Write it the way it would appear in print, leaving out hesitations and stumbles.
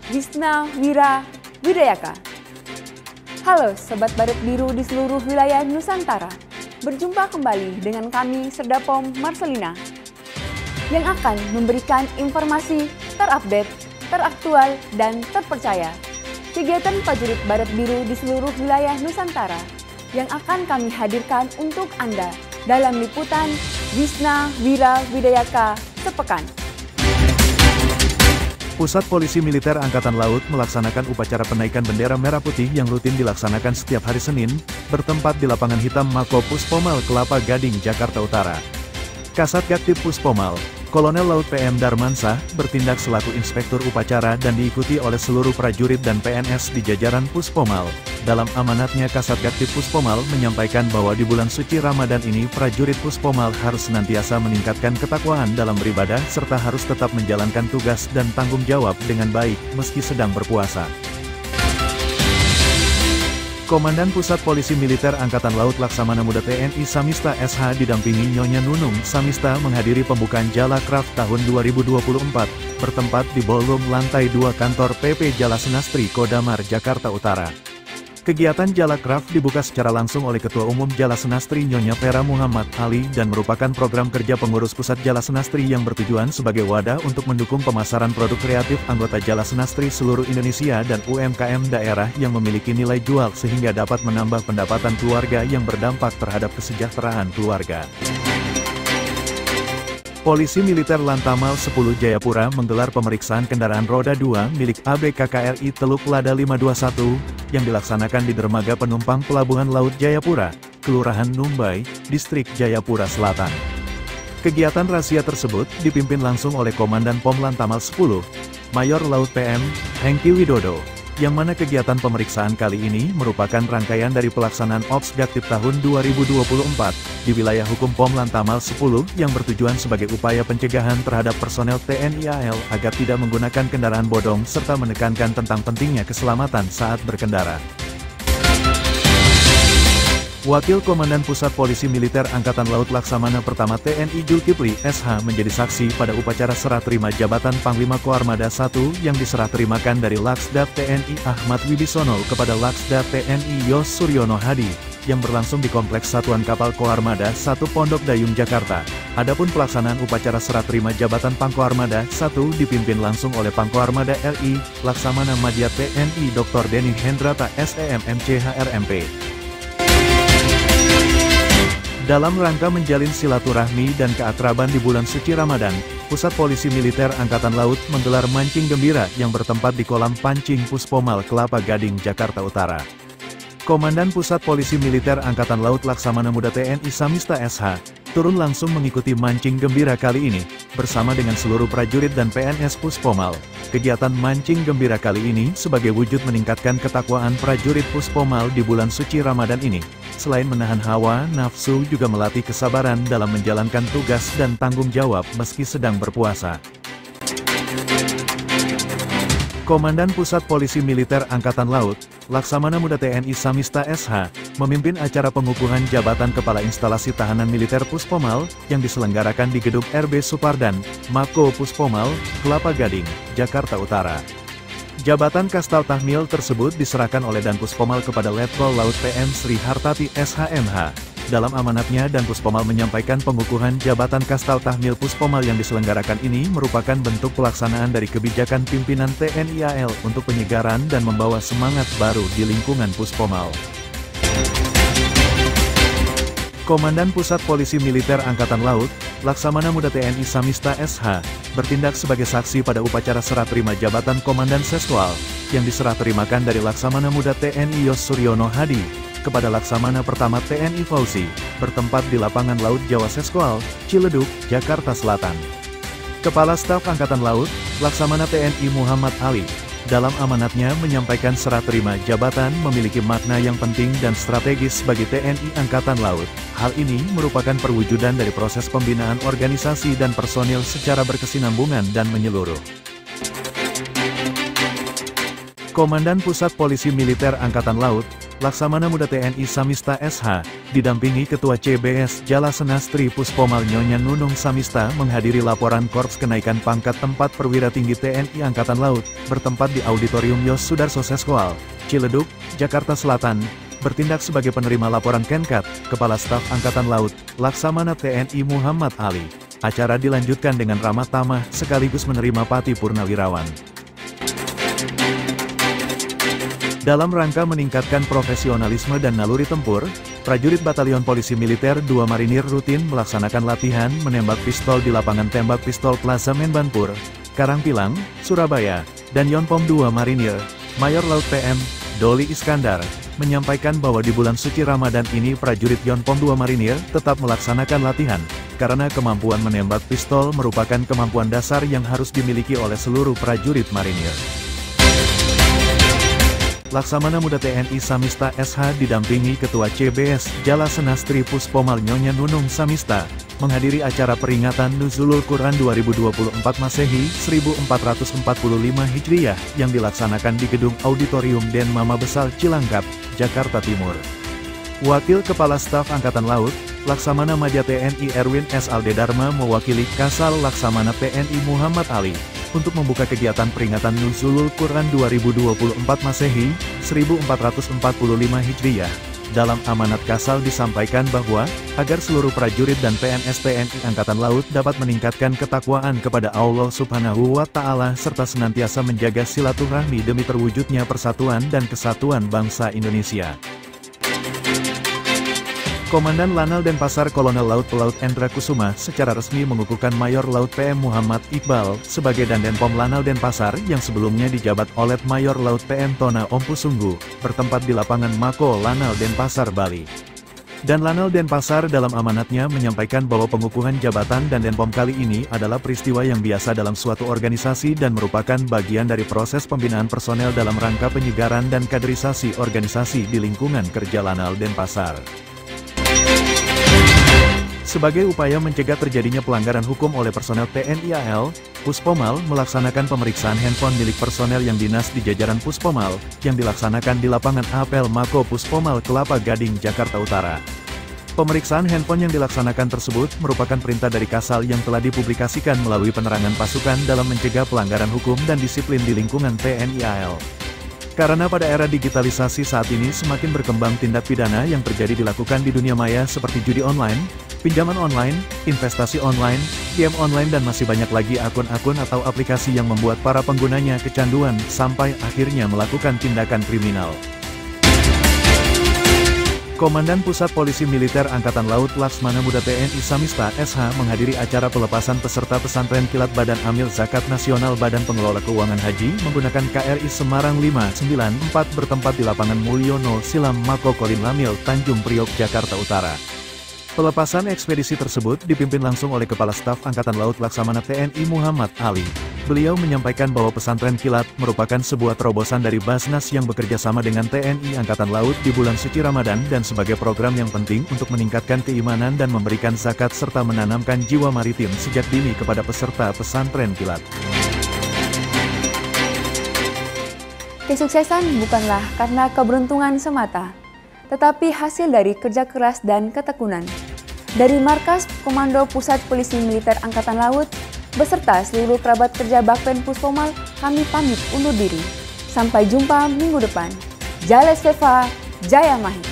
Wisna Wira Widayaka. Halo Sobat Baret Biru di seluruh wilayah Nusantara. Berjumpa kembali dengan kami Serdapom Marcelina yang akan memberikan informasi terupdate, teraktual, dan terpercaya. Kegiatan prajurit Baret Biru di seluruh wilayah Nusantara yang akan kami hadirkan untuk Anda dalam liputan Wisna Wira Widayaka sepekan. Pusat Polisi Militer Angkatan Laut melaksanakan upacara penaikan bendera merah putih yang rutin dilaksanakan setiap hari Senin, bertempat di lapangan hitam Mako Puspomal Kelapa Gading, Jakarta Utara. Kasat Gaktip Puspomal, Kolonel Laut PM Darmansah, bertindak selaku inspektur upacara dan diikuti oleh seluruh prajurit dan PNS di jajaran Puspomal. Dalam amanatnya, Kasat Gaktip Puspomal menyampaikan bahwa di bulan suci Ramadan ini prajurit Puspomal harus senantiasa meningkatkan ketakwaan dalam beribadah serta harus tetap menjalankan tugas dan tanggung jawab dengan baik meski sedang berpuasa. Komandan Pusat Polisi Militer Angkatan Laut Laksamana Muda TNI Samista SH didampingi Nyonya Nunung Samista menghadiri pembukaan Jalakraf tahun 2024, bertempat di ballroom lantai 2 kantor PP Jalasenastri Kodamar, Jakarta Utara. Kegiatan Jalakraf dibuka secara langsung oleh Ketua Umum Jalasenastri Nyonya Vera Muhammad Ali dan merupakan program kerja pengurus pusat Jalasenastri yang bertujuan sebagai wadah untuk mendukung pemasaran produk kreatif anggota Jalasenastri seluruh Indonesia dan UMKM daerah yang memiliki nilai jual sehingga dapat menambah pendapatan keluarga yang berdampak terhadap kesejahteraan keluarga. Polisi Militer Lantamal 10 Jayapura menggelar pemeriksaan kendaraan roda 2 milik ABKKRI Teluk Lada 521, yang dilaksanakan di dermaga penumpang Pelabuhan Laut Jayapura, Kelurahan Numbai, Distrik Jayapura Selatan. Kegiatan razia tersebut dipimpin langsung oleh Komandan POM Lantamal 10, Mayor Laut PM, Hengki Widodo, yang mana kegiatan pemeriksaan kali ini merupakan rangkaian dari pelaksanaan Ops Gaktip tahun 2024 di wilayah hukum POM Lantamal 10 yang bertujuan sebagai upaya pencegahan terhadap personel TNI AL agar tidak menggunakan kendaraan bodong serta menekankan tentang pentingnya keselamatan saat berkendara. Wakil Komandan Pusat Polisi Militer Angkatan Laut Laksamana Pertama TNI Julkipli SH menjadi saksi pada upacara serah terima jabatan Panglima Koarmada 1 yang diserah terimakan dari Laksda TNI Ahmad Wibisono kepada Laksda TNI Yos Suryono Hadi, yang berlangsung di Kompleks Satuan Kapal Koarmada 1 Pondok Dayung, Jakarta. Adapun pelaksanaan upacara serah terima jabatan Pangkoarmada 1 dipimpin langsung oleh Pangkoarmada RI, Laksamana Madya TNI Dr. Denny Hendrata SEM MCHRMP. Dalam rangka menjalin silaturahmi dan keakraban di bulan suci Ramadan, Pusat Polisi Militer Angkatan Laut menggelar mancing gembira yang bertempat di kolam pancing Puspomal Kelapa Gading, Jakarta Utara. Komandan Pusat Polisi Militer Angkatan Laut Laksamana Muda TNI Samista SH turun langsung mengikuti mancing gembira kali ini, bersama dengan seluruh prajurit dan PNS Puspomal. Kegiatan mancing gembira kali ini sebagai wujud meningkatkan ketakwaan prajurit Puspomal di bulan suci Ramadan ini. Selain menahan hawa nafsu, juga melatih kesabaran dalam menjalankan tugas dan tanggung jawab meski sedang berpuasa. Komandan Pusat Polisi Militer Angkatan Laut, Laksamana Muda TNI Samista SH, memimpin acara pengukuhan jabatan Kepala Instalasi Tahanan Militer Puspomal, yang diselenggarakan di Gedung RB Supardan, Mako Puspomal, Kelapa Gading, Jakarta Utara. Jabatan Kastal Tahmil tersebut diserahkan oleh Dan Puspomal kepada Letkol Laut PM Sri Hartati SHMH. Dalam amanatnya, Dan Puspomal menyampaikan pengukuhan jabatan Kastal Tahmil Puspomal yang diselenggarakan ini merupakan bentuk pelaksanaan dari kebijakan pimpinan TNI AL untuk penyegaran dan membawa semangat baru di lingkungan Puspomal. Komandan Pusat Polisi Militer Angkatan Laut, Laksamana Muda TNI Samista SH, bertindak sebagai saksi pada upacara serah terima jabatan Komandan Seswal, yang diserah terimakan dari Laksamana Muda TNI Yos Suryono Hadi, kepada Laksamana Pertama TNI Fauzi, bertempat di Lapangan Laut Jawa Seskwal, Ciledug, Jakarta Selatan. Kepala Staf Angkatan Laut, Laksamana TNI Muhammad Ali, dalam amanatnya menyampaikan serah terima jabatan memiliki makna yang penting dan strategis bagi TNI Angkatan Laut. Hal ini merupakan perwujudan dari proses pembinaan organisasi dan personil secara berkesinambungan dan menyeluruh. Komandan Pusat Polisi Militer Angkatan Laut, Laksamana Muda TNI Samista SH, didampingi Ketua CBS Jalasena Stri Puspomal Nyonya Nunung Samista menghadiri laporan Korps Kenaikan Pangkat Tempat Perwira Tinggi TNI Angkatan Laut, bertempat di Auditorium Yos Sudarso Seskoal, Ciledug, Jakarta Selatan, bertindak sebagai penerima laporan Kenkat, Kepala Staf Angkatan Laut, Laksamana TNI Muhammad Ali. Acara dilanjutkan dengan ramah tamah sekaligus menerima Pati Purnawirawan. Dalam rangka meningkatkan profesionalisme dan naluri tempur, prajurit Batalion Polisi Militer 2 Marinir rutin melaksanakan latihan menembak pistol di lapangan tembak pistol Plaza Menbanpur, Karangpilang, Surabaya, dan Yonpom 2 Marinir, Mayor Laut PM, Doli Iskandar, menyampaikan bahwa di bulan suci Ramadan ini prajurit Yonpom 2 Marinir tetap melaksanakan latihan, karena kemampuan menembak pistol merupakan kemampuan dasar yang harus dimiliki oleh seluruh prajurit Marinir. Laksamana Muda TNI Samista SH didampingi Ketua CBS Jalasena Stri Puspomal Nyonya Nunung Samista, menghadiri acara peringatan Nuzulul Quran 2024 Masehi 1445 Hijriyah yang dilaksanakan di Gedung Auditorium Den Mama Besar Cilangkap, Jakarta Timur. Wakil Kepala Staf Angkatan Laut, Laksamana Madya TNI Erwin S. Aldedarma mewakili Kasal Laksamana TNI Muhammad Ali, untuk membuka kegiatan peringatan Nuzulul Quran 2024 Masehi, 1445 Hijriyah. Dalam amanat Kasal disampaikan bahwa, agar seluruh prajurit dan PNS TNI Angkatan Laut dapat meningkatkan ketakwaan kepada Allah Subhanahu wa Ta'ala serta senantiasa menjaga silaturahmi demi terwujudnya persatuan dan kesatuan bangsa Indonesia. Komandan Lanal Denpasar Kolonel Laut Pelaut Endra Kusuma secara resmi mengukuhkan Mayor Laut PM Muhammad Iqbal sebagai Dandenpom Lanal Denpasar yang sebelumnya dijabat oleh Mayor Laut PM Tona Ompusunggu, bertempat di lapangan Mako Lanal Denpasar, Bali. Dan Lanal Denpasar dalam amanatnya menyampaikan bahwa pengukuhan jabatan Dandenpom kali ini adalah peristiwa yang biasa dalam suatu organisasi dan merupakan bagian dari proses pembinaan personel dalam rangka penyegaran dan kaderisasi organisasi di lingkungan kerja Lanal Denpasar. Sebagai upaya mencegah terjadinya pelanggaran hukum oleh personel TNI AL, Puspomal melaksanakan pemeriksaan handphone milik personel yang dinas di jajaran Puspomal, yang dilaksanakan di lapangan apel Mako Puspomal Kelapa Gading, Jakarta Utara. Pemeriksaan handphone yang dilaksanakan tersebut merupakan perintah dari Kasal yang telah dipublikasikan melalui penerangan pasukan dalam mencegah pelanggaran hukum dan disiplin di lingkungan TNI AL. Karena pada era digitalisasi saat ini semakin berkembang tindak pidana yang terjadi dilakukan di dunia maya seperti judi online, pinjaman online, investasi online, game online dan masih banyak lagi akun-akun atau aplikasi yang membuat para penggunanya kecanduan sampai akhirnya melakukan tindakan kriminal. Komandan Pusat Polisi Militer Angkatan Laut Laksamana Muda TNI Samista SH menghadiri acara pelepasan peserta pesantren kilat Badan Amil Zakat Nasional Badan Pengelola Keuangan Haji menggunakan KRI Semarang 594 bertempat di lapangan Mulyono Silam Mako Kolin Lamil, Tanjung Priok, Jakarta Utara. Pelepasan ekspedisi tersebut dipimpin langsung oleh Kepala Staf Angkatan Laut Laksamana TNI Muhammad Ali. Beliau menyampaikan bahwa pesantren kilat merupakan sebuah terobosan dari Basnas yang bekerja sama dengan TNI Angkatan Laut di bulan suci Ramadan dan sebagai program yang penting untuk meningkatkan keimanan dan memberikan zakat serta menanamkan jiwa maritim sejak dini kepada peserta pesantren kilat. Kesuksesan bukanlah karena keberuntungan semata, tetapi hasil dari kerja keras dan ketekunan. Dari Markas Komando Pusat Polisi Militer Angkatan Laut, beserta seluruh kerabat kerja Bakpen Puspomal, kami pamit undur diri. Sampai jumpa minggu depan. Jales Veva, Jaya Mahi.